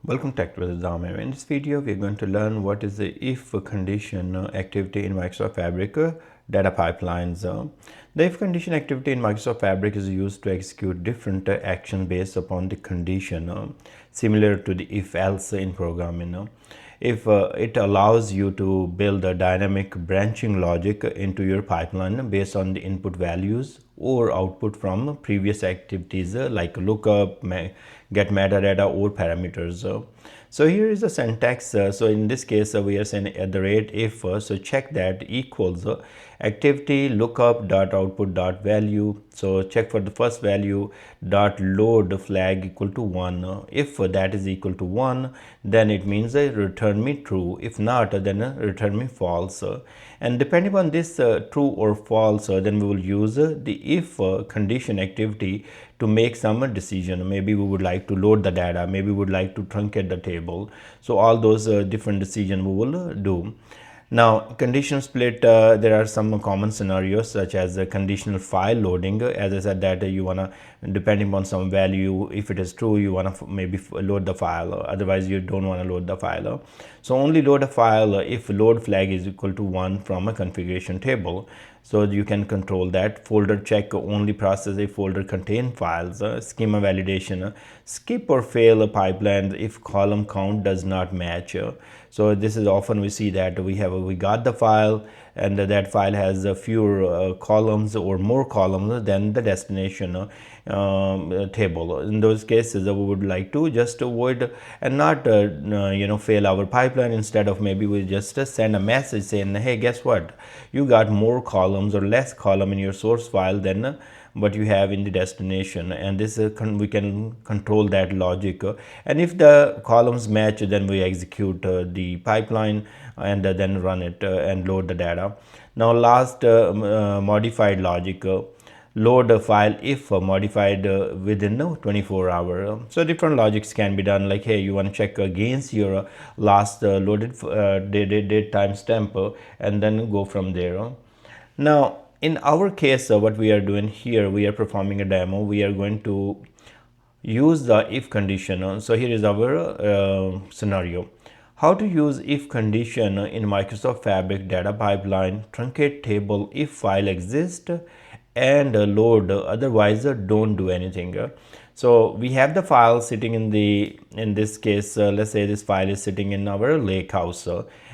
Welcome to TechBrothersIT. In this video, we are going to learn what is the if condition activity in Microsoft Fabric data pipelines. The if condition activity in Microsoft Fabric is used to execute different actions based upon the condition, similar to the if else in programming. If it allows you to build a dynamic branching logic into your pipeline based on the input values or output from previous activities like lookup, get metadata or parameters. So here is the syntax. So in this case we are saying at the rate if so check that equals activity lookup dot output dot value. So check for the first value dot load flag equal to 1. If that is equal to 1, then it means return me true. If not, then return me false. And depending on this true or false, then we will use the if condition activity to make some decision. Maybe we would like to load the data, maybe we would like to truncate the table. So all those different decisions we will do. Now, condition split, there are some common scenarios such as conditional file loading. As I said that you want to, depending on some value, if it is true, you want to maybe load the file, otherwise you don't want to load the file. So only load a file if load flag is equal to 1 from a configuration table. So you can control that. Folder check only process if folder contain files. Schema validation, skip or fail pipelines if column count does not match. So this is often we see that we got the file and that file has fewer columns or more columns than the destination table. In those cases we would like to just avoid and not fail our pipeline. Instead of maybe we just send a message saying, hey, guess what, you got more columns or less column in your source file than what you have in the destination, and this we can control that logic. And if the columns match, then we execute the pipeline and then run it and load the data. Now last modified logic, load a file if modified within 24 hours. So different logics can be done, like hey, you want to check against your last loaded date timestamp and then go from there. Now in our case, what we are doing here, we are performing a demo. We are going to use the if condition. So here is our scenario. How to use if condition in Microsoft Fabric data pipeline: truncate table if file exists and load, otherwise don't do anything. So we have the file sitting in this case, let's say this file is sitting in our lake house,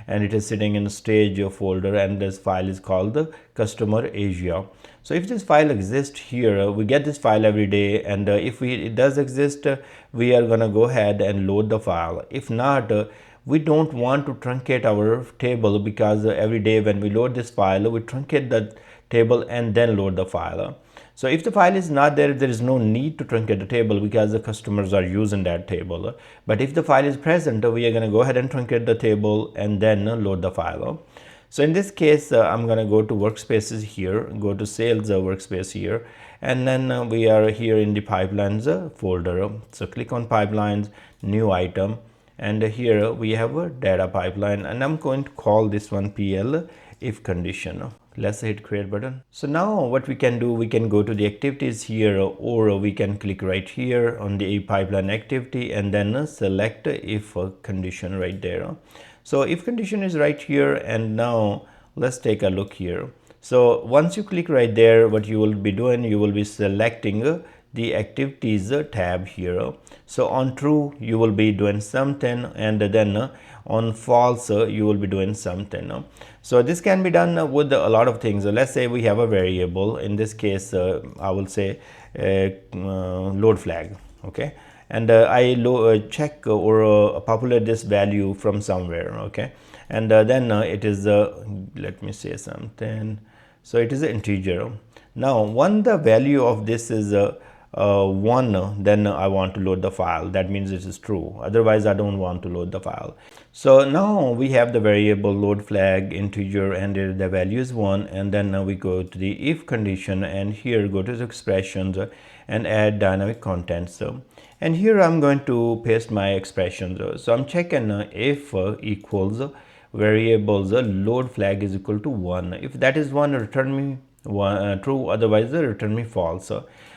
and it is sitting in stage folder, and this file is called the customer Asia. So if this file exists here, we get this file every day, and if it does exist, we are gonna go ahead and load the file. If not, we don't want to truncate our table, because every day when we load this file, we truncate the table and then load the file. So if the file is not there, there is no need to truncate the table because the customers are using that table. But if the file is present, we are going to go ahead and truncate the table and then load the file. So in this case, I'm going to go to workspaces here, go to sales workspace here, and then we are here in the pipelines folder. So click on pipelines, new item, and here we have a data pipeline, and I'm going to call this one PL if condition. Let's hit create button. So now what we can do, we can go to the activities here, or we can click right here on the pipeline activity and then select if condition right there. So if condition is right here, and now let's take a look here. So once you click right there, what you will be doing, you will be selecting the activities tab here. So on true you will be doing something, and then on false you will be doing something. So this can be done with a lot of things. Let's say we have a variable, in this case I will say load flag, okay, and I check or populate this value from somewhere, okay, and then it is let me say something. So it is an integer. Now when the value of this is 1, then I want to load the file. That means it is true, otherwise I don't want to load the file. So now we have the variable load flag integer, and the value is 1, and then we go to the if condition, and here go to the expressions and add dynamic contents. And here I'm going to paste my expressions. So I'm checking if equals variables load flag is equal to 1. If that is 1, return me true, otherwise return me false.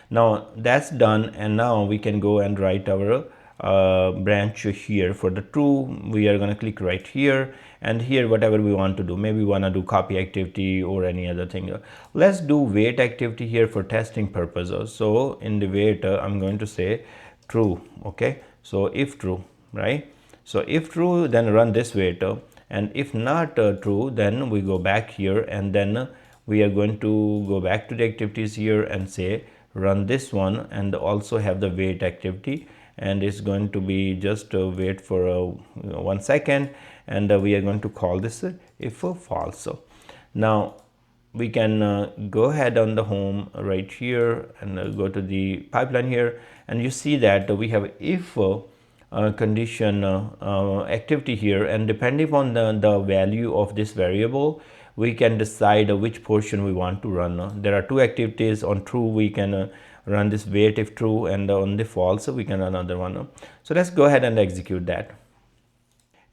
Now that's done, and now we can go and write our branch here. For the true, we are going to click right here, and here whatever we want to do, maybe we want to do copy activity or any other thing. Let's do wait activity here for testing purposes. So in the wait, I'm going to say true. Okay, so if true, right? So if true, then run this wait, and if not true, then we go back here, and then we are going to go back to the activities here and say run this one, and also have the wait activity, and it's going to be just wait for 1 second, and we are going to call this if false. Now we can go ahead on the home right here and go to the pipeline here, and you see that we have if condition activity here, and depending on the value of this variable, we can decide which portion we want to run. There are two activities. On true, we can run this wait if true, and on the false, we can run another one. So let's go ahead and execute that.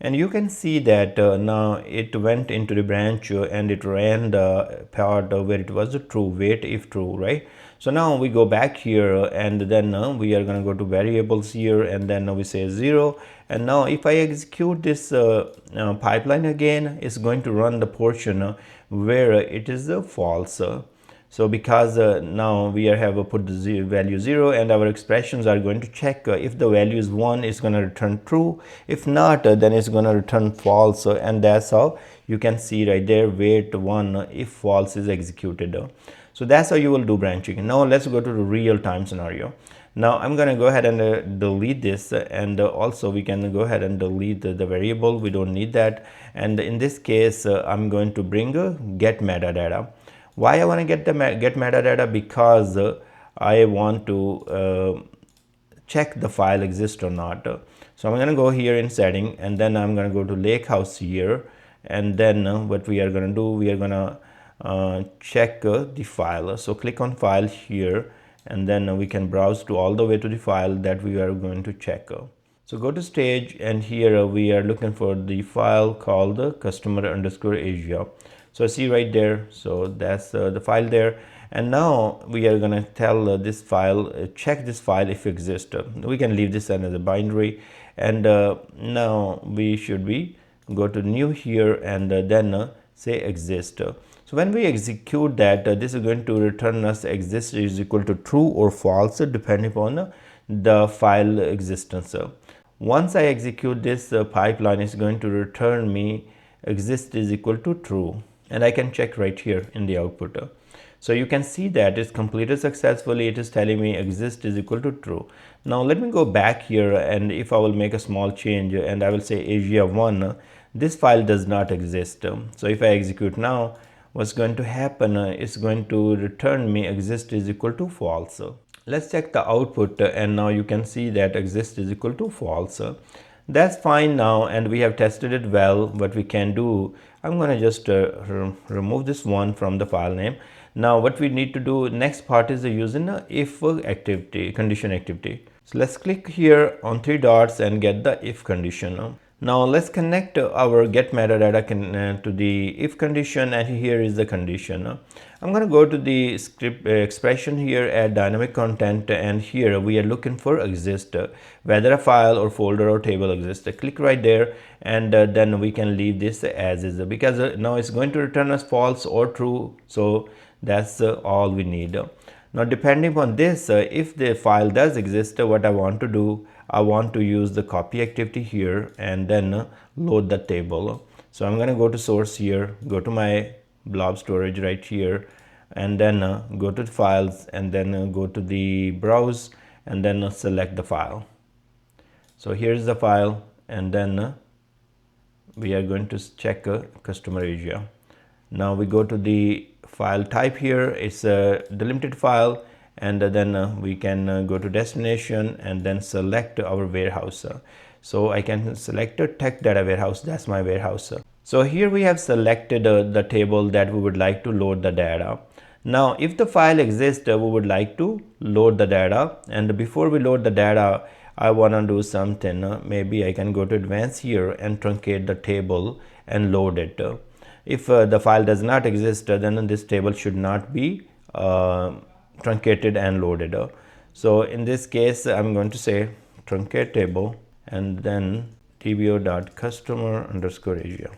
And you can see that now it went into the branch and it ran the part where it was true, wait if true, right? So now we go back here, and then we are going to go to variables here, and then we say 0. And now if I execute this pipeline again, it's going to run the portion where it is false. So because now we have put the value 0, and our expressions are going to check if the value is 1, it's going to return true. If not, then it's going to return false. And that's how you can see right there, wait 1 if false is executed. So that's how you will do branching. Now let's go to the real time scenario. Now I'm going to go ahead and delete this, and also we can go ahead and delete the variable. We don't need that. And in this case, I'm going to bring get metadata. Why I want to get metadata? Because I want to check the file exists or not. So I'm going to go here in setting, and then I'm going to go to lake house here, and then what we are going to do, we are going to check the file. So click on file here, and then we can browse to all the way to the file that we are going to check. So go to stage, and here we are looking for the file called customer_Asia. So see right there, so that's the file there. And now we are going to tell this file, check this file if it exists. We can leave this as a binary, and now we should be go to new here, and then say exist. So when we execute that, this is going to return us exist is equal to true or false depending upon the file existence. Once I execute this pipeline, is going to return me exist is equal to true, and I can check right here in the output. So you can see that it's completed successfully. It is telling me exist is equal to true. Now let me go back here, and if I will make a small change and I will say Asia1, this file does not exist. So if I execute now, what's going to happen is going to return me exist is equal to false. Let's check the output, and now you can see that exist is equal to false. That's fine now, and we have tested it well. What we can do, I'm going to just remove this one from the file name. Now what we need to do next part is using if activity, condition activity. So let's click here on 3 dots and get the if condition. Now let's connect our get metadata to the if condition, and here is the condition. I'm going to go to the script expression here, add dynamic content, and here we are looking for exist, whether a file or folder or table exists. Click right there, and then we can leave this as is, because now it's going to return us false or true. So that's all we need. Now depending upon this, if the file does exist, what I want to do, I want to use the copy activity here, and then load the table. So I'm going to go to source here, go to my blob storage right here, and then go to the files, and then go to the browse, and then select the file. So here's the file, and then we are going to check customer Asia. Now we go to the file type here, it's a delimited file, and then we can go to destination and then select our warehouse. So I can select a tech data warehouse, that's my warehouse. So here we have selected the table that we would like to load the data. Now if the file exists, we would like to load the data, and before we load the data, I want to do something. Maybe I can go to advanced here and truncate the table and load it. If the file does not exist, then this table should not be truncated and loaded. So in this case, I'm going to say truncate table, and then tbo.customer_area,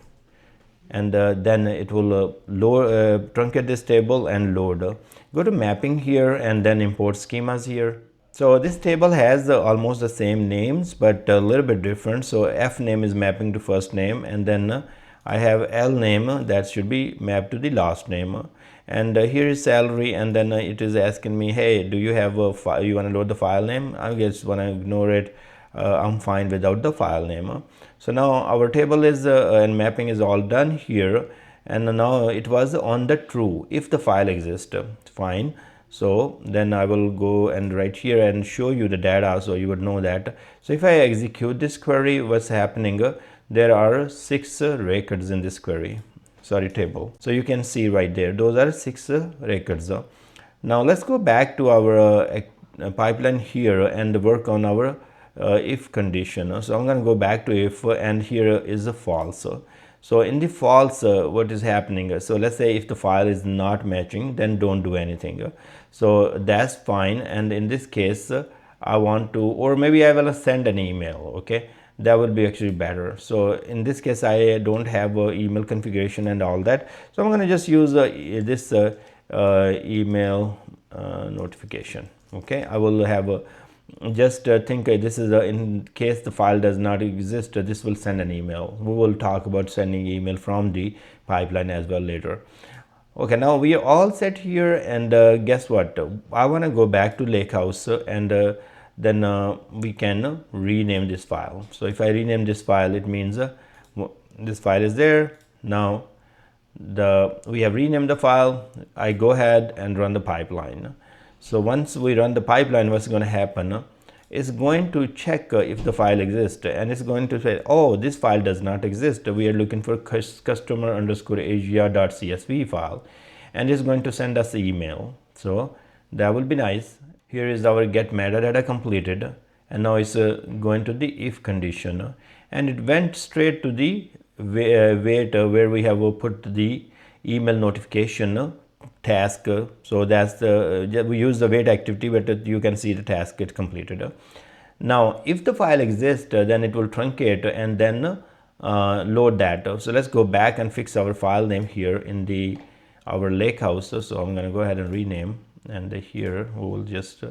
and then it will truncate this table and load. Go to mapping here and then import schemas here. So this table has almost the same names but a little bit different. So F name is mapping to first name, and then I have L name that should be mapped to the last name, and here is salary, and then it is asking me, hey, do you have a file, you want to load the file name? I just want to ignore it. I'm fine without the file name. So now our table is and mapping is all done here, and now it was on the true if the file exists. Fine. So then I will go and write here and show you the data so you would know that. So if I execute this query, what's happening? There are 6 records in this query, sorry, table. So you can see right there, those are 6 records. Now let's go back to our pipeline here and work on our if condition. So I'm going to go back to if, and here is a false. So in the false, what is happening? So let's say if the file is not matching, then don't do anything. So that's fine. And in this case, I want to, or maybe I will send an email. Okay, that would be actually better. So in this case, I don't have email configuration and all that. So I'm going to just use this email notification. Okay, I will have a just think this is in case the file does not exist, this will send an email. We will talk about sending email from the pipeline as well later. Okay, now we are all set here, and guess what, I want to go back to Lakehouse, and then we can rename this file. So if I rename this file, it means this file is there. Now we have renamed the file. I go ahead and run the pipeline. So once we run the pipeline, what's going to happen is going to check if the file exists, and it's going to say, oh, this file does not exist. We are looking for customer_asia.csv file, and it's going to send us the email. So that will be nice. Here is our get metadata completed, and now it's going to the if condition, and it went straight to the wait where we have put the email notification task. So that's we use the wait activity, but you can see the task get completed. Now if the file exists, then it will truncate and then load that. So let's go back and fix our file name here in the our Lakehouse. So I'm going to go ahead and rename, and here we will just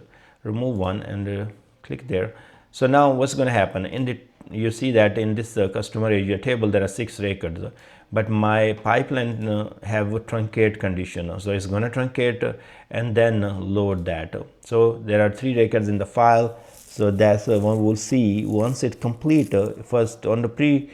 remove one and click there. So now what's going to happen in the, you see that in this customer area table there are 6 records, but my pipeline have a truncate condition. So it's going to truncate and then load that. So there are 3 records in the file. So that's one we'll see once it complete. First on the pre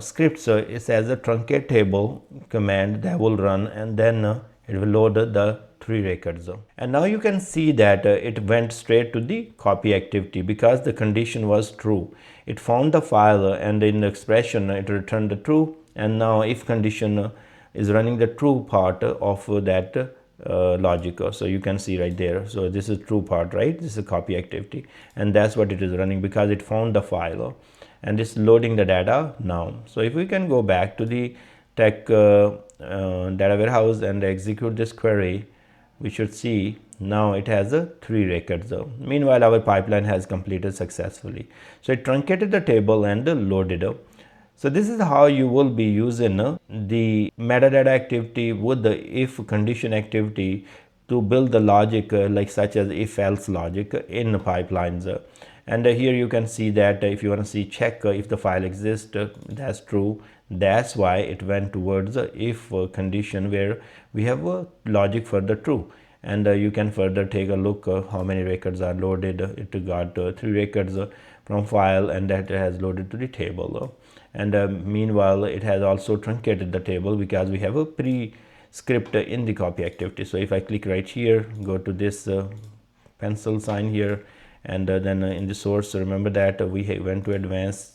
scripts, it says a truncate table command that will run, and then it will load the 3 records. And now you can see that it went straight to the copy activity because the condition was true. It found the file, and in the expression it returned the true, and now if condition is running the true part of that logic. So you can see right there. So this is true part, right? This is a copy activity, and that's what it is running because it found the file, and it's loading the data now. So if we can go back to the tech data warehouse and execute this query, we should see now it has 3 records. Meanwhile, our pipeline has completed successfully. So it truncated the table and loaded up. So this is how you will be using the metadata activity with the if condition activity to build the logic like such as if else logic in pipelines. And here you can see that if you want to see check if the file exists, that's true. That's why it went towards the if condition where we have a logic for the true. And you can further take a look how many records are loaded. It got 3 records from file, and that has loaded to the table. And meanwhile it has also truncated the table because we have a pre-script in the copy activity. So if I click right here, go to this pencil sign here, and then in the source, remember that we went to advanced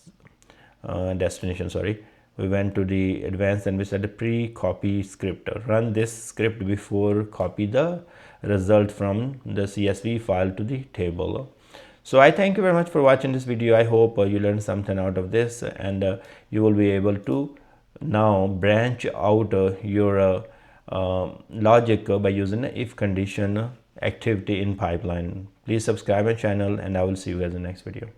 destination, sorry, we went to the advanced, and we said a pre-copy script. Run this script before copy the result from the CSV file to the table. So I thank you very much for watching this video. I hope you learned something out of this, and you will be able to now branch out your logic by using the if condition activity in pipeline. Please subscribe my channel and I will see you guys in the next video.